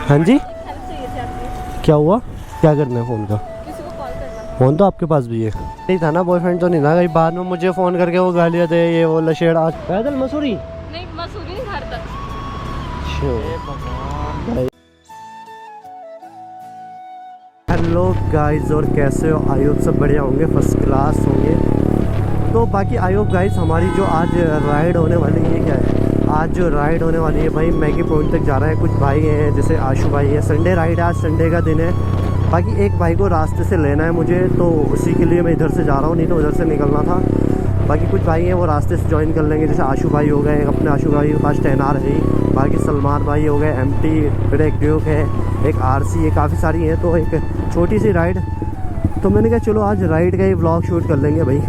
हाँ जी, हेल्प चाहिए थी आपकी। क्या हुआ? क्या करना है फ़ोन का? किसी को कॉल करना। फ़ोन तो आपके पास भी है। नहीं था ना, बॉयफ्रेंड तो नहीं था, कहीं बाद में मुझे फ़ोन करके वो गालियाँ दे, ये वो लशेड़। आज पैदल मसूरी। नहीं, मसूरी नहीं, घर तक। हेलो गाइस, और कैसे हो? आई होप सब बढ़िया होंगे, फर्स्ट क्लास होंगे। तो बाकी आई होप गाइस, हमारी जो आज राइड होने वाली है, क्या है आज जो राइड होने वाली है भाई, मैगी पॉइंट तक जा रहा है। कुछ भाई हैं, जैसे आशु भाई है, संडे राइड है, आज संडे का दिन है। बाकी एक भाई को रास्ते से लेना है मुझे, तो उसी के लिए मैं इधर से जा रहा हूँ, नहीं तो उधर से निकलना था। बाकी कुछ भाई हैं वो रास्ते से ज्वाइन कर लेंगे, जैसे आशु भाई हो गए, अपने आशु भाई के पास 10R है ही। बाकी सलमान भाई हो गए, MT, फिर एक ड्यूक है, एक RC है, काफ़ी सारी हैं। तो एक छोटी सी राइड, तो मैंने कहा चलो आज राइड का ही व्लॉग शूट कर लेंगे भाई।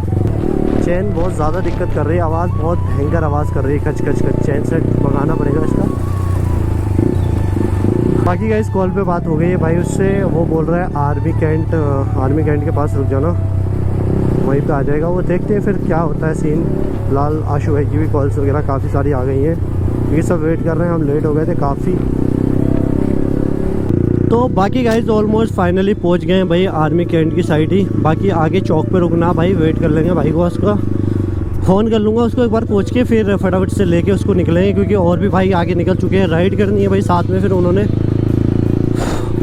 चैन बहुत ज़्यादा दिक्कत कर रही है, आवाज़ बहुत भयंकर आवाज़ कर रही है, कच कच कच। चैन सेट मंगाना पड़ेगा इसका। बाकी का इस कॉल पे बात हो गई है भाई उससे, वो बोल रहा है आर्मी कैंट के पास रुक जाना, वहीं पे आ जाएगा वो। देखते हैं फिर क्या होता है सीन। फिलहाल आशु भाई की भी कॉल्स वगैरह काफ़ी सारी आ गई हैं, ये सब वेट कर रहे हैं। हम लेट हो गए थे काफ़ी। तो बाकी गाइस ऑलमोस्ट फाइनली पहुंच गए हैं भाई आर्मी कैंट की साइड ही। बाकी आगे चौक पे रुकना भाई, वेट कर लेंगे भाई को, उसका फ़ोन कर लूँगा उसको एक बार पहुंच के, फिर फटाफट से लेके उसको निकलेंगे, क्योंकि और भी भाई आगे निकल चुके हैं। राइड करनी है भाई साथ में फिर उन्होंने।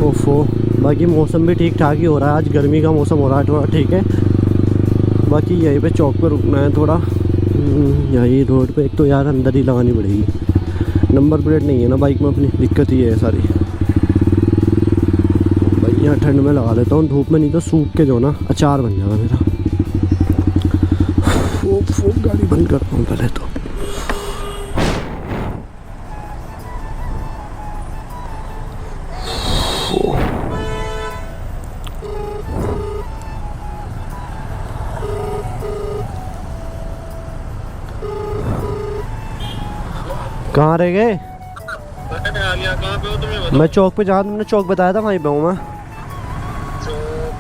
ओफो, बाकी मौसम भी ठीक ठाक ही हो रहा है, आज गर्मी का मौसम हो रहा है थोड़ा, ठीक है। बाकी यहीं पे चौक पे रुकना है थोड़ा, यही रोड पे। एक तो यार अंदर ही लगानी पड़ेगी, नंबर प्लेट नहीं है ना बाइक में अपनी, दिक्कत ही है सारी। भाई यहाँ ठंड में लगा लेता हूँ, धूप में नहीं तो सूख के जो ना अचार बन जाएगा मेरा। फूक गाड़ी बंद करता हूँ पहले तो। कहाँ रह गए? कहाँ पे हो तुम्हें? मैं चौक पे, जहाँ तुमने चौक बताया था वहीं पे हूँ मैं।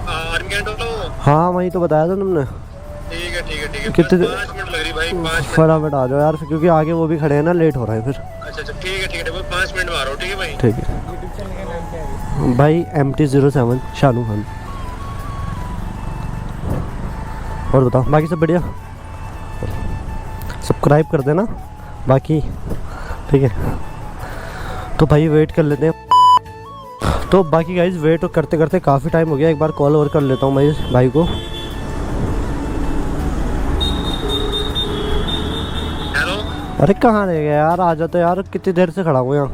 आर्मी कैंट हो? हाँ वहीं तो बताया था तुमने। ठीक है ठीक है ठीक है। कितने 5 मिनट लग रही भाई, 5 मिनट। फटाफट आ जाओ यार, क्योंकि आगे वो भी खड़े हैं ना, लेट हो रहा है फिर। अच्छा अच्छा ठीक है ठीक है, 5 मिनट में आ रहा हूँ, ठीक है भाई। ठीक है भाई, MT-07 शानू खान। और बताओ बाकी सब बढ़िया? सब्सक्राइब कर देना बाकी, ठीक है। तो भाई वेट कर लेते हैं। तो बाकी गाइज वेट करते करते काफ़ी टाइम हो गया, एक बार कॉल और कर लेता हूँ मैं भाई को। हेलो। अरे कहाँ रह गया यार, आ जाते यार, कितनी देर से खड़ा हूँ यहाँ।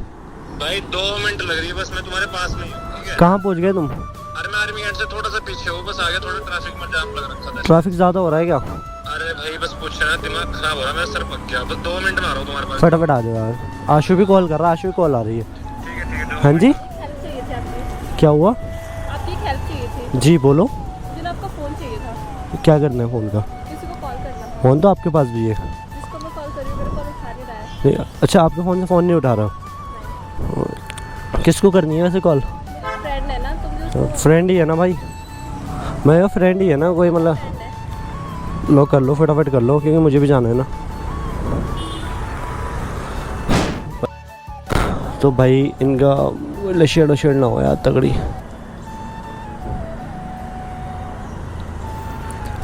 भाई 2 मिनट लग रही है बस, मैं तुम्हारे पास में ही हूँ, ठीक है। कहाँ पहुँच गए तुम? अरे मैं आर्मी कैंट से थोड़ा सा पीछे हूँ, बस आगे थोड़ा ट्रैफिक में जाम लग रखा था। ट्रैफिक ज़्यादा हो रहा है क्या? अरे भाई बस पूछ रहा, दिमाग खराब हो रहा है, मेरा सर पक गया। बस 2 मिनट में आ रहा हूँ तुम्हारे पास। फटाफट आ जाओ यार। आशु भी कॉल कर रहा है, आशु भी कॉल आ रही है। ठीक है ठीक है। हाँ जी, हेल्प चाहिए थी आपकी। क्या हुआ? आपकी एक हेल्प चाहिए थी। जी बोलो। मुझे ना आपका फ़ोन चाहिए था। क्या करना है फ़ोन का? किसी को कॉल करना था। फ़ोन तो आपके पास भी है। जिसको मैं कॉल कर रही हूँ मेरा कॉल उठा नहीं रहा है। नहीं, अच्छा आपके फ़ोन से फ़ोन नहीं उठा रहा? किसको करनी है वैसे कॉल? मेरा फ्रेंड है ना, तो मुझे उसको फ्रेंड ही है ना भाई, मेरा फ्रेंड ही है ना, कोई मतलब। फ्रेंड है। लो कर लो, फटाफट कर लो, क्योंकि मुझे भी जाना है ना। तो भाई इनका लशेड़ वशेड़ ना हो यार तगड़ी।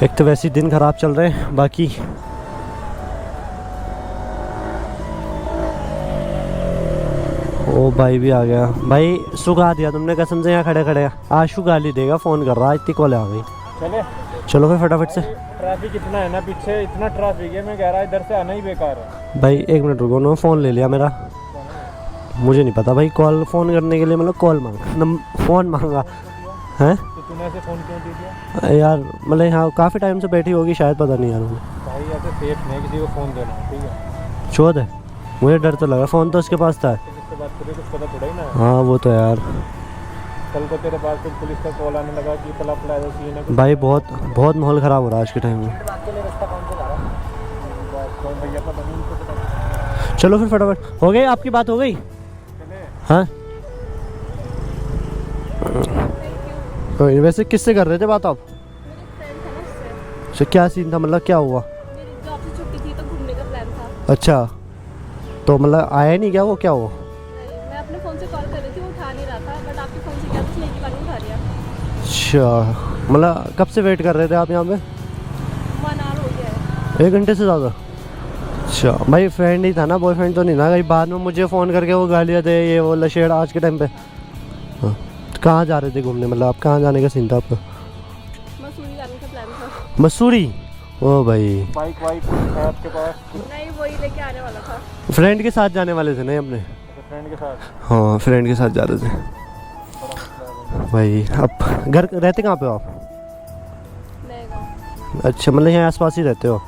एक तो वैसे ही दिन ख़राब चल रहे हैं, बाकी ओ भाई भी आ गया। भाई सुखा दिया तुमने कसम से, यहाँ खड़े खड़े। आशु गाली देगा, फ़ोन कर रहा है, इतनी कॉल आ गई। चले चलो फिर फटाफट से। ट्रैफिक इतना है ना पीछे, इतना ट्रैफिक है, मैं कह रहा इधर से आना ही बेकार है। भाई 1 मिनट रुको, उन्होंने फ़ोन ले लिया मेरा। मुझे नहीं पता भाई, कॉल फ़ोन करने के लिए मतलब कॉल मांगा, फ़ोन मांगा है। तो तूने ऐसे फ़ोन क्यों दे दिया यार मतलब यहाँ काफ़ी टाइम से बैठी होगी शायद, पता नहीं यार मुझे। भाई? ऐसे सेफ नहीं है किसी को फ़ोन देना, ठीक है। चोद है, मुझे डर तो लगा, फ़ोन तो उसके पास था। तो किससे बात करें, कुछ पता थोड़ा ही ना है। हाँ वो तो यार कल को तेरे पास कुछ पुलिस का कॉल आने लगा कि पला पला ऐसा सीन है कुछ। भाई, बहुत माहौल ख़राब हो रहा है आज के टाइम में। रास्ता कौन से जा रहा है? कौन भैया पता नहीं, उनको पता। चलो फिर फटाफट। हो गई आपकी बात, हो गई? चले हाँ वैसे किससे कर रहे थे बात आप? मेरी फ्रेंड था ना, उससे। अच्छा क्या सीन था, मतलब क्या हुआ? मेरी जॉब से छुट्टी थी तो घूमने का प्लान था। अच्छा तो मतलब आया नहीं क्या वो, क्या हुआ? नहीं, मैं अपने फ़ोन से कॉल कॉल कर रही थी, वो उठा नहीं रहा था, बट आपके फ़ोन से किया तो उसने एक ही बार में उठा लिया। अच्छा, मतलब कब से वेट कर रहे थे आप यहाँ पे? 1 आवर हो गया है। 1 घंटे से ज़्यादा? अच्छा भाई, फ्रेंड ही था ना, बॉयफ्रेंड तो नहीं था कहीं बाद में मुझे फ़ोन करके वो गालियाँ दे ये वो लशेड़ आज के टाइम पे? हाँ, तो कहाँ जा रहे थे घूमने, मतलब आप कहाँ जाने का सीन था आपका? मसूरी जाने का प्लान था। मसूरी? ओ भाई, बाइक वाइक है आपके पास? नहीं, वही लेके आने वाला था। फ्रेंड के साथ जाने वाले थे नहीं अपने? फ्रेंड के साथ? हाँ, फ्रेंड के साथ जा रहे थे भाई। अब घर रहते कहाँ पे हो आप? नए गाँव। अच्छा, मतलब यहाँ आसपास ही रहते हो?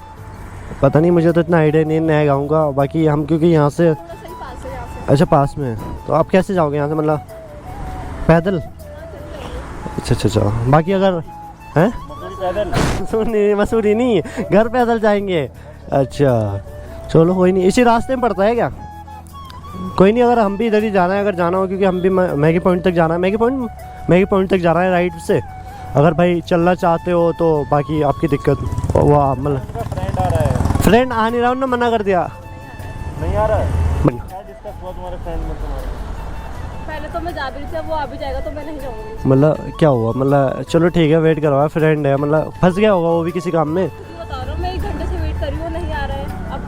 पता नहीं, मुझे तो इतना आइडिया नहीं है नया गाँव का। बाकी हम क्योंकि यहाँ से, थोड़ा सा ही पास है यहाँ से। अच्छा पास में है, तो आप कैसे जाओगे यहाँ से, मतलब पैदल? अच्छा अच्छा अच्छा, बाकी अगर हैं मसूरी पैदल? मसूरी, मसूरी नहीं, घर पैदल जाएंगे? अच्छा चलो कोई नहीं, इसी रास्ते में पड़ता है क्या? कोई नहीं, अगर हम भी इधर ही जाना है, अगर जाना हो, क्योंकि हम भी मैगी पॉइंट तक जाना है। मैगी पॉइंट तक जाना है राइट से। अगर भाई चलना चाहते हो तो बाकी आपकी दिक्कत, वाह मतलब फ्रेंड आ रहा है? फ्रेंड आ नहीं रहा, उन्होंने मना कर दिया। नहीं आ रहा है? क्या डिस्कस हुआ तुम्हारे फ्रेंड में तुम्हारे? पहले तो मैं जा भी रही थी, अब वो आ भी जाएगा तो मैं नहीं जाऊँगी। मतलब क्या हुआ, मतलब चलो ठीक है, वेट करवाया, फ्रेंड है, मतलब फंस गया होगा वो भी किसी काम में। खुद ही बता रहा हूँ, मैं 1 घंटे से वेट कर रही हूँ, वो नहीं आ रहा है। अब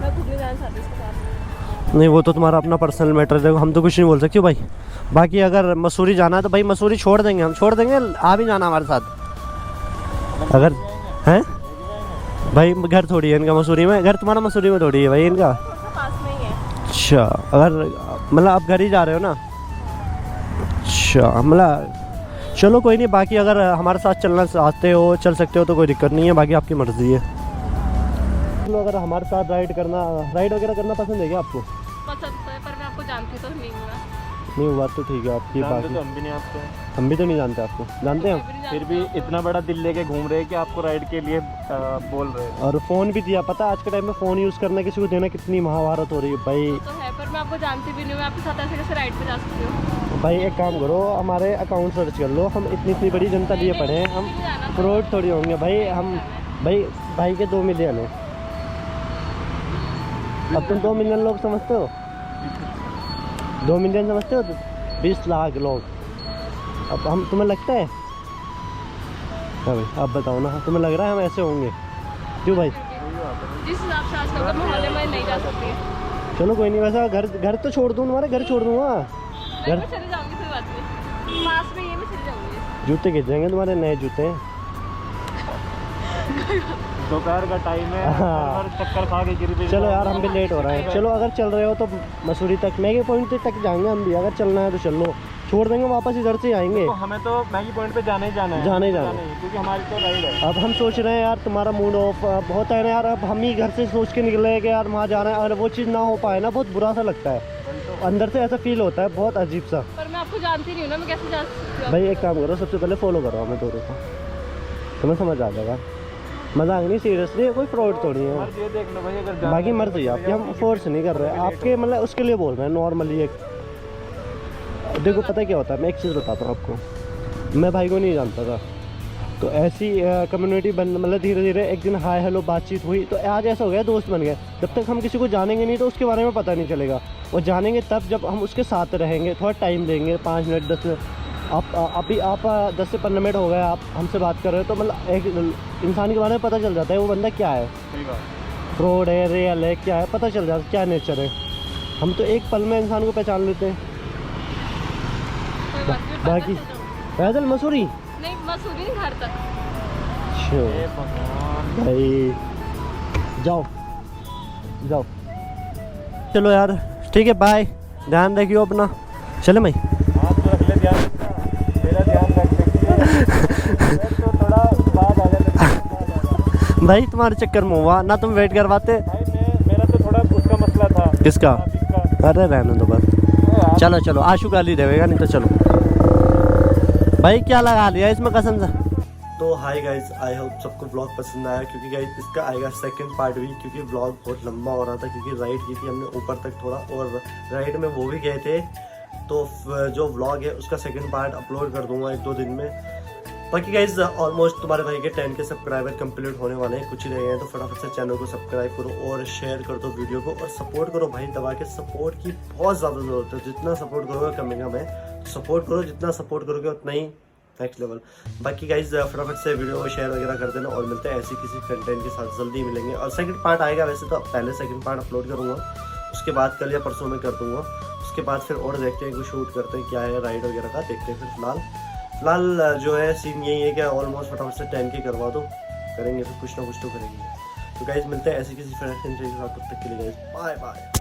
मैं खुद नहीं जाना चाहती इसके साथ। नहीं, वो तो तुम्हारा अपना पर्सनल मैटर है, देखो हम तो कुछ नहीं बोल सकते भाई। बाकी अगर मसूरी जाना है तो भाई मसूरी छोड़ देंगे, हम छोड़ देंगे, आ भी जाना हमारे साथ अगर हैं। भाई घर थोड़ी है इनका मसूरी में, घर तुम्हारा मसूरी में थोड़ी है भाई इनका। थोड़ा सा पास में ही है। अच्छा, अगर मतलब आप घर ही जा रहे हो ना? अच्छा, मतलब चलो कोई नहीं, बाकी अगर हमारे साथ चलना चाहते हो चल सकते हो, तो कोई दिक्कत नहीं है, बाकी आपकी मर्ज़ी है। चलो, अगर हमारे साथ राइड वगैरह करना पसंद है क्या आपको? पसंद तो है, पर मैं आपको जानती तो नहीं हूँ ना। नहीं, वो बात तो ठीक है आपकी। जानते बाकी तो हम भी नहीं आपको। हम भी तो नहीं जानते आपको, जानते हैं हम? फिर भी इतना बड़ा दिल लेके घूम रहे हैं कि आपको राइड के लिए बोल रहे हैं। और फ़ोन भी दिया, पता है आज के टाइम में फ़ोन यूज़ करना किसी को देना कितनी महाभारत हो रही है भाई। तो है, पर मैं आपको जानती भी नहीं हूँ, मैं आपके साथ ऐसे कैसे राइड पे जा सकती हूँ? भाई एक काम करो, हमारे अकाउंट सर्च कर लो, हम इतनी बड़ी जनता लिए पड़े हैं, हम फ्रॉड थोड़ी होंगे भाई। हम भाई के 2 मिलियन है, अब तुम 2 मिलियन लोग समझते हो? 2 मिलियन समझते हो? 20 लाख लोग। अब हम, तुम्हें लगता है? हाँ भाई, आप बताओ ना, तुम्हें लग रहा है हम ऐसे होंगे? क्यों भाई? जिस हिसाब से आजकल के मोहल्ले में नहीं जा सकती। चलो कोई नहीं, वैसा घर तो छोड़ दूँ, तुम्हारे घर छोड़ दूँगा। मैं चली जाऊँगी, कोई बात नहीं, पास में ही है, मैं चली जाऊँगी। जूते खींच जाएंगे तुम्हारे, नए जूते हैं। दोपहर का टाइम है, हाँ। और चक्कर खा के गिर भी। चलो यार, हम भी लेट हो रहे हैं। चलो, अगर चल रहे हो तो मसूरी तक, मैगी पॉइंट तक जाएंगे हम भी, अगर चलना है तो चल लो, छोड़ देंगे, वापस इधर से आएंगे। तो हमें तो मैगी पॉइंट पे जाना ही जाना है। जाना ही जाना है। क्योंकि हमारी तो राइड है। अब हम सोच रहे हैं यार, तुम्हारा मूड ऑफ होता है ना यार, अब हम ही घर से सोच के निकले हैं कि यार वहाँ जाना है, और वो चीज़ ना हो पाए ना, बहुत बुरा सा लगता है, अंदर से ऐसा फील होता है, बहुत अजीब सा। पर मैं आपको जानती नहीं हूँ ना, मैं कैसे जा सकती हूँ? भाई एक काम करो, सबसे पहले फॉलो करो हमें दोनों को, तुम्हें समझ आ जाएगा। मजाक नहीं, सीरियसली, कोई फ्रॉड तो नहीं है। मर्जी है, देख लो भाई, अगर जाना बाकी मर्जी है आपकी, हम फोर्स नहीं कर रहे हैं आपके, मतलब उसके लिए बोल रहे हैं नॉर्मली। एक देखो पता क्या होता है, मैं एक चीज़ बताता हूँ आपको, मैं भाई को नहीं जानता था, तो ऐसी कम्युनिटी बन, मतलब धीरे धीरे एक दिन हाय हेलो बातचीत हुई, तो आज ऐसा हो गया, दोस्त बन गए। जब तक हम किसी को जानेंगे नहीं तो उसके बारे में पता नहीं चलेगा, और जानेंगे तब जब हम उसके साथ रहेंगे, थोड़ा टाइम देंगे, 5 मिनट 10 मिनट। अभी आप 10 से 15 मिनट हो गए आप हमसे बात कर रहे हो, तो मतलब एक इंसान के बारे में पता चल जाता है वो बंदा क्या है, फ्रॉड है, रियल है, क्या है, पता चल जाता है क्या नेचर है। हम तो एक पल में इंसान को पहचान लेते हैं। कोई बात नहीं, बाकी पैदल मसूरी? नहीं, मसूरी नहीं, घर तक। हे भगवान। भाई जाओ जाओ, चलो यार ठीक है, बाय, ध्यान रखियो अपना, चले भाई। हाँ तो रख ले ध्यान, मेरा ध्यान रख ले, तो थोड़ा बाद आ जाता। भाई तुम्हारे चक्कर में हुआ ना, तुम वेट करवाते। भाई मेरा तो थोड़ा उसका मसला था। किसका? ट्रैफिक का। अरे रहने दो बस, चलो चलो, आशु गाली देगा नहीं तो चलो भाई, क्या लगा लिया इसमें कसम से। तो हाय गाइस, आई होप सबको ब्लॉग पसंद आया, क्योंकि गाइस इसका आएगा सेकंड पार्ट भी, क्योंकि ब्लॉग बहुत लंबा हो रहा था, क्योंकि राइड की थी हमने ऊपर तक थोड़ा, और राइड में वो भी गए थे, तो जो व्लॉग है उसका सेकंड पार्ट अपलोड कर दूंगा 1-2 दिन में। बाकी गाइज ऑलमोस्ट तुम्हारे भाई के 10 के सब्सक्राइबर कंप्लीट होने वाले हैं, कुछ ही रह गए हैं। तो फटाफट से चैनल को सब्सक्राइब करो और शेयर कर दो वीडियो को, और सपोर्ट करो भाई दबा के। सपोर्ट की बहुत ज़्यादा ज़रूरत है, जितना सपोर्ट करोगे कमेगा मैं। सपोर्ट करो, जितना सपोर्ट करोगे उतना ही नेक्स्ट लेवल। बाकी गाइज फटाफट से वीडियो को शेयर वगैरह कर देना, और मिलते हैं ऐसी किसी कंटेंट के साथ जल्दी मिलेंगे। और सेकंड पार्ट आएगा, वैसे तो पहले सेकंड पार्ट अपलोड करूँगा, उसके बाद कल या परसों में कर दूँगा। उसके बाद फिर और देखते हैं, कुछ शूट करते हैं, क्या है राइड वगैरह का देखते हैं। फिर फिलहाल जो है सीन यही है कि ऑलमोस्ट फटाफट से 10 के करवा दो, करेंगे फिर कुछ ना कुछ तो करेंगे। तो गाइज मिलते हैं ऐसी किसी फ्रेंड के साथ, तब तक के लिए गाइज बाय बाय।